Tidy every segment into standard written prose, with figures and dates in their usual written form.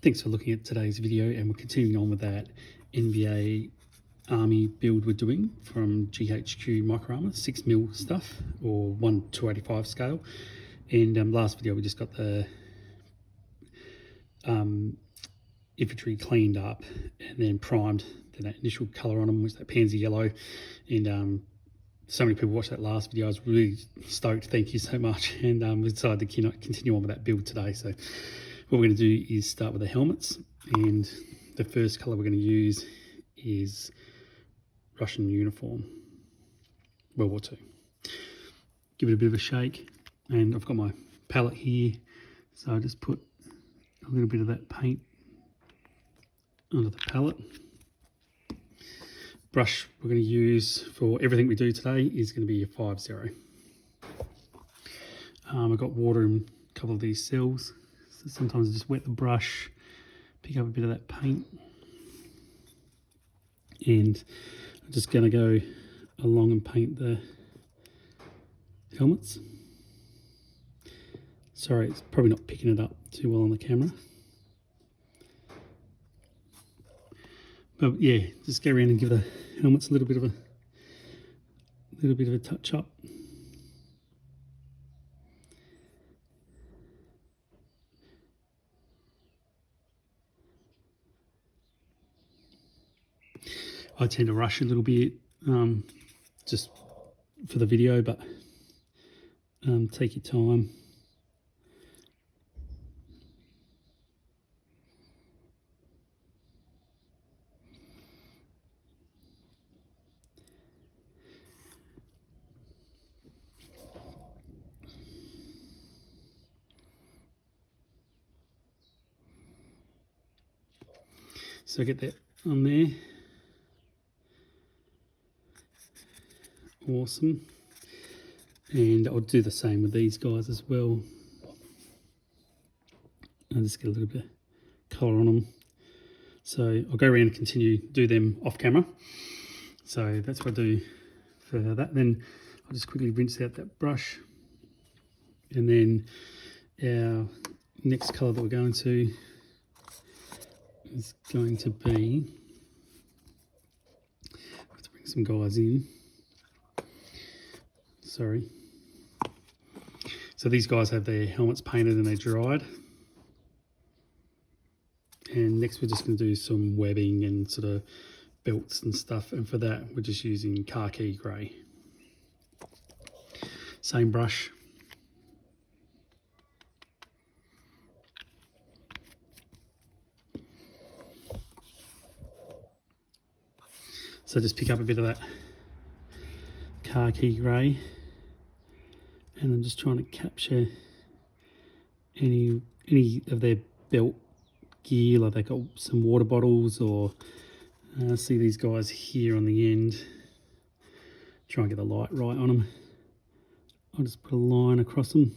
Thanks for looking at today's video, and we're continuing on with that NVA Army build we're doing from GHQ Micro Armour, 6mm stuff, or 1:285 scale. And last video we just got the infantry cleaned up and then primed. Then that initial colour on them was that pansy yellow, and so many people watched that last video. I was really stoked, thank you so much, and we decided to continue on with that build today. So what we're going to do is start with the helmets, and the first colour we're going to use is Russian uniform, World War II. Give it a bit of a shake, and I've got my palette here, so I just put a little bit of that paint onto the palette. Brush we're going to use for everything we do today is going to be a 5-0. I've got water in a couple of these cells, so sometimes I just wet the brush, pick up a bit of that paint, and I'm just going to go along and paint the helmets. Sorry, it's probably not picking it up too well on the camera. But yeah, just go around and give the helmets a little bit of a touch up. I tend to rush a little bit just for the video, but take your time. So get that on there. Awesome. And I'll do the same with these guys as well. I'll just get a little bit of colour on them. So I'll go around and continue do them off camera. So that's what I do for that. Then I'll just quickly rinse out that brush. And then our next colour that we're going to is going to be, I have to bring some guys in. Sorry. So these guys have their helmets painted and they're dried. And next we're just going to do some webbing and sort of belts and stuff. And for that, we're just using khaki grey. Same brush. So just pick up a bit of that khaki grey, and I'm just trying to capture any of their belt gear, like they've got some water bottles, or see these guys here on the end. Try and get the light right on them. I'll just put a line across them.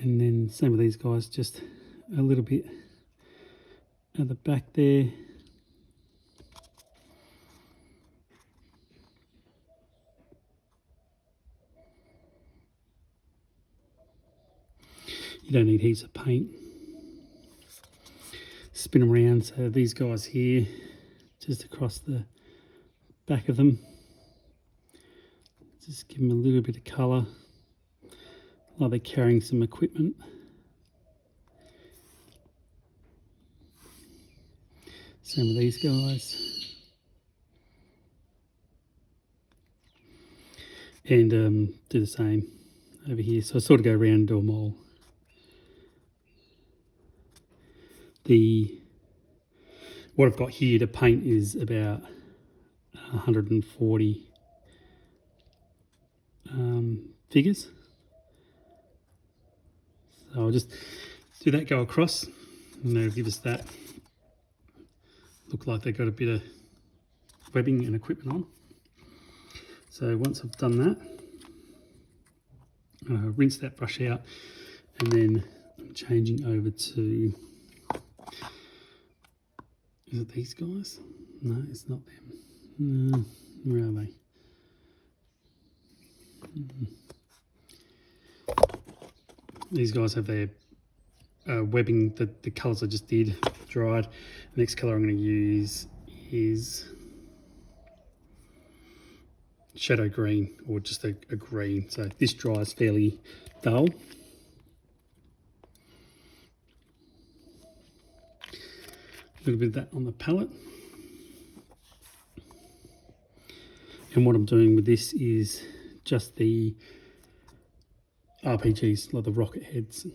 And then same with these guys, just a little bit at the back there. You don't need heaps of paint. Spin them around, so these guys here, just across the back of them. Just give them a little bit of colour, like they're carrying some equipment. Same with these guys. And do the same over here. So I sort of go around and do them all. What I've got here to paint is about 140 figures. So I'll just do that, go across, and they'll give us that. Look like they've got a bit of webbing and equipment on. So once I've done that, I'll rinse that brush out, and then I'm changing over to, is it these guys? No, it's not them. No, where are they? these guys have their webbing, the colours I just did dried. The next colour I'm going to use is shadow green, or just a green. So this dries fairly dull. A little bit of that on the palette. And what I'm doing with this is just the RPGs, like the rocket heads.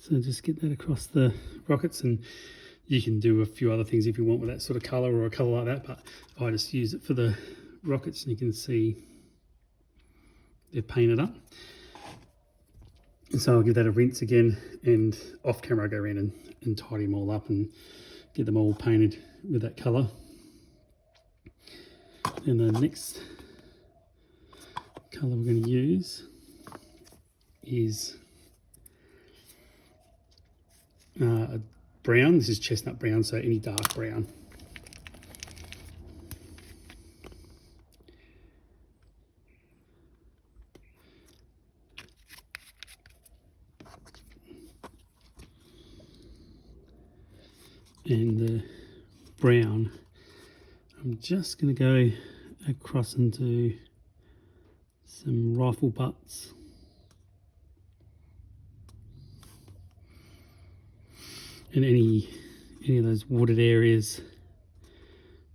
So just get that across the rockets, and you can do a few other things if you want with that sort of colour or a colour like that, but I just use it for the rockets, and you can see they're painted up. And so I'll give that a rinse again, and off camera I go around and tidy them all up and get them all painted with that colour. And the next colour we're going to use is a brown. This is chestnut brown, so any dark brown. And the brown, I'm just going to go across into some rifle butts. And any of those wooded areas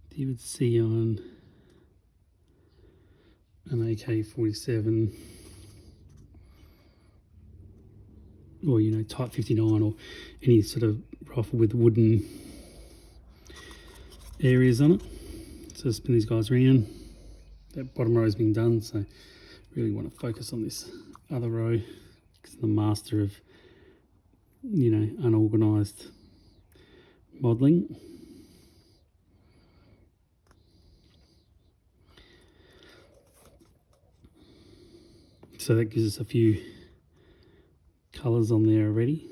that you would see on an AK-47 or, you know, Type 59, or any sort of rifle with wooden areas on it. So spin these guys around. That bottom row has been done, so really want to focus on this other row, because I'm the master of, you know, unorganised modelling. So that gives us a few colours on there already.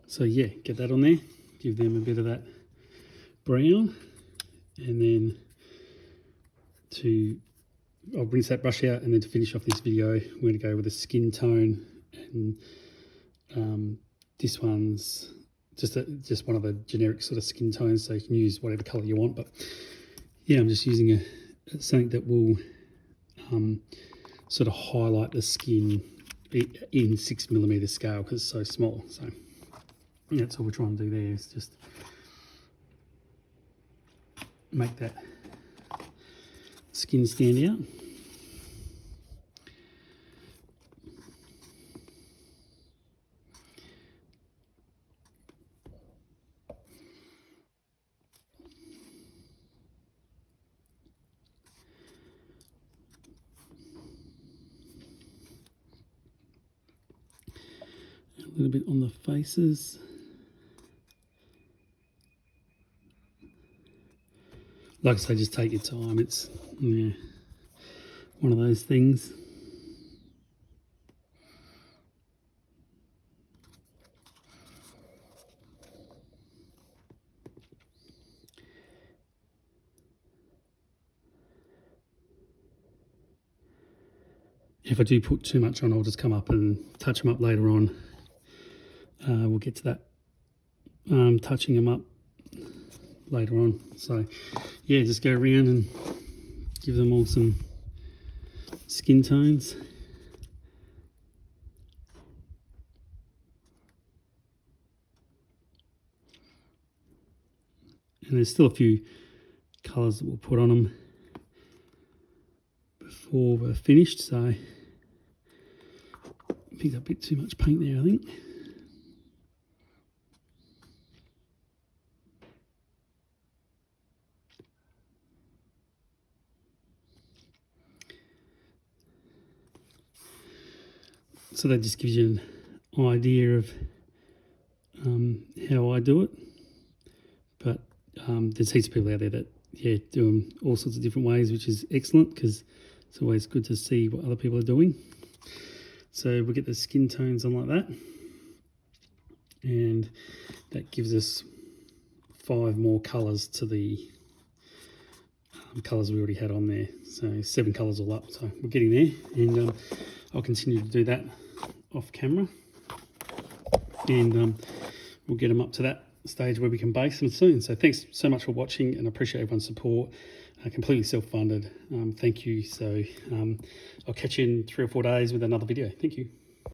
So yeah, get that on there, give them a bit of that brown, and then I'll rinse that brush out, and then to finish off this video, we're going to go with a skin tone, and this one's just one of the generic sort of skin tones, so you can use whatever colour you want. But yeah, I'm just using something that will sort of highlight the skin in 6mm scale, because it's so small. So yeah, that's all we're trying to do there, is just make that skin stand out. A little bit on the faces. Like I say, just take your time. It's, yeah, one of those things. If I do put too much on, I'll just come up and touch them up later on. We'll get to that, touching them up later on. So yeah, just go around and give them all some skin tones. And there's still a few colours that we'll put on them before we're finished, so picked up a bit too much paint there, I think. So that just gives you an idea of how I do it. But there's heaps of people out there that do them all sorts of different ways, which is excellent because it's always good to see what other people are doing. So we'll get the skin tones on like that, and that gives us 5 more colours to the colours we already had on there. So 7 colours all up, so we're getting there, and I'll continue to do that off camera, and we'll get them up to that stage where we can base them soon. So thanks so much for watching, and I appreciate everyone's support. Completely self-funded. Thank you. So I'll catch you in 3 or 4 days with another video. Thank you.